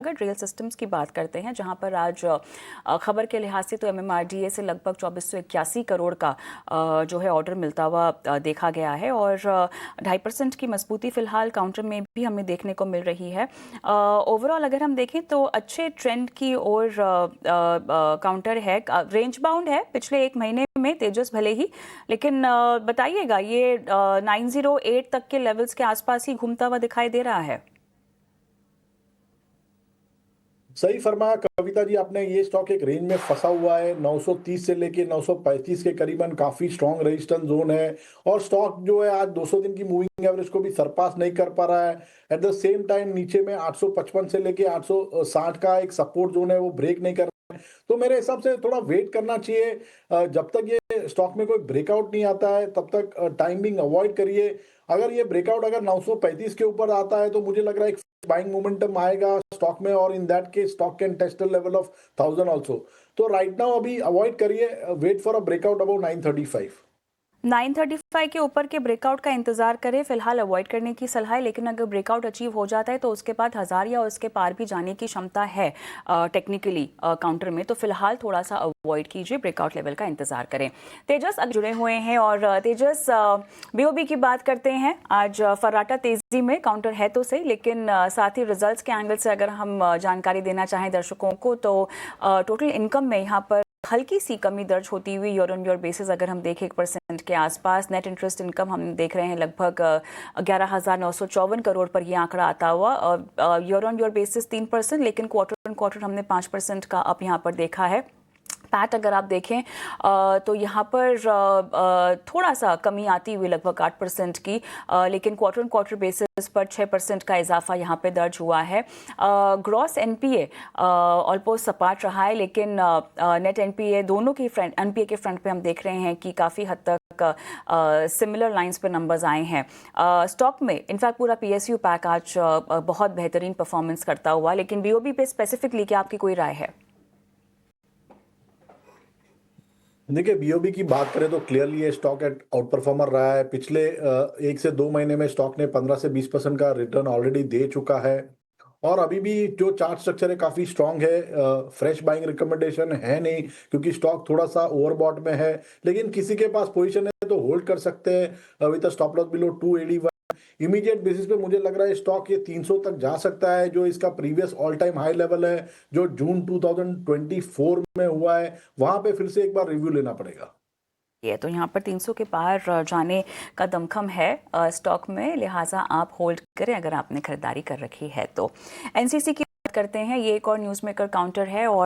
अगर rail systems की बात करते हैं, जहां पर आज खबर के लिहाज से तो एमएमआरडीए से लगभग 2481 करोड़ का जो है ऑर्डर मिलता हुआ देखा गया है और 2.5% की मजबूती फिलहाल काउंटर में भी हमें देखने को मिल रही है। ओवरऑल अगर हम देखें तो अच्छे ट्रेंड की ओर काउंटर है, रेंज बाउंड है पिछले एक महीने में तेजस भले ही, लेकिन बताइएगा ये 908 तक के लेवल्स के आसपास ही घूमता हुआ दिखाई दे रहा है। सही फरमाया कविता जी आपने। ये स्टॉक एक रेंज में फंसा हुआ है, 930 से लेके 935 के करीबन काफी स्ट्रॉन्ग रेजिस्टेंस जोन है और स्टॉक जो है आज 200 दिन की मूविंग एवरेज को भी सरपास नहीं कर पा रहा है। एट द सेम टाइम नीचे में 855 से लेके 860 का एक सपोर्ट जोन है, वो ब्रेक नहीं कर रहा है। तो मेरे हिसाब से थोड़ा वेट करना चाहिए। जब तक ये स्टॉक में कोई ब्रेकआउट नहीं आता है तब तक टाइमिंग अवॉइड करिए। अगर ये ब्रेकआउट अगर 935 के ऊपर आता है तो मुझे लग रहा है बाइंग मोमेंटम आएगा स्टॉक में, और in that case stock can test a level of 1000 also. तो राइट नाउ अभी अवॉइड करिए, wait for a breakout about 935। 935 के ऊपर के ब्रेकआउट का इंतजार करें, फिलहाल अवॉइड करने की सलाह है, लेकिन अगर ब्रेकआउट अचीव हो जाता है तो उसके बाद 1000 या उसके पार भी जाने की क्षमता है टेक्निकली काउंटर में, तो फिलहाल थोड़ा सा अवॉइड कीजिए, ब्रेकआउट लेवल का इंतजार करें। तेजस अगर जुड़े हुए हैं और तेजस बीओबी की बात करते हैं, आज फर्राटा तेजी में काउंटर है तो सही, लेकिन साथ ही रिजल्ट्स के एंगल से अगर हम जानकारी देना चाहें दर्शकों को तो टोटल इनकम में यहाँ पर हल्की सी कमी दर्ज होती हुई ईयर ऑन ईयर बेसिस अगर हम देखें 1% के आसपास। नेट इंटरेस्ट इनकम हम देख रहे हैं लगभग 11,954 करोड़ पर ये आंकड़ा आता हुआ, ईयर ऑन ईयर बेसिस 3%, लेकिन क्वार्टर ऑन क्वार्टर हमने 5% का अप यहाँ पर देखा है। पैट अगर आप देखें तो यहाँ पर थोड़ा सा कमी आती हुई लगभग 8% की, लेकिन क्वार्टर ऑन क्वार्टर बेसिस पर 6% का इजाफा यहाँ पे दर्ज हुआ है। ग्रॉस एनपीए ऑलमोस्ट सपाट रहा है, लेकिन नेट एनपीए दोनों की फ्रंट, एनपीए के फ्रंट पे हम देख रहे हैं कि काफ़ी हद तक सिमिलर लाइंस पे नंबर्स आए हैं। स्टॉक में इनफैक्ट पूरा पीएसयू पैक आज बहुत बेहतरीन परफॉर्मेंस करता हुआ, लेकिन बीओबी पे स्पेसिफिकली क्या आपकी कोई राय है? देखिए, बीओबी की बात करें तो क्लियरली ये स्टॉक आउट परफॉर्मर रहा है। पिछले 1 से 2 महीने में स्टॉक ने 15 से 20% का रिटर्न ऑलरेडी दे चुका है और अभी भी जो चार्ट स्ट्रक्चर है काफी स्ट्रांग है। फ्रेश बाइंग रिकमेंडेशन है नहीं क्योंकि स्टॉक थोड़ा सा ओवरबॉट में है, लेकिन किसी के पास पोजीशन है तो होल्ड कर सकते हैं with stop loss below 281। Immediate basis पे मुझे लग रहा है स्टॉक ये 300 तक जा सकता है, जो इसका previous all time high level है जो जून 2024 में हुआ है। वहां पे फिर से एक बार रिव्यू लेना पड़ेगा। ये तो यहाँ पर 300 के पार जाने का दमखम है स्टॉक में, लिहाजा आप होल्ड करें अगर आपने खरीदारी कर रखी है तो। एनसीसी की बात करते हैं, ये एक और न्यूज़ मेकर काउंटर है और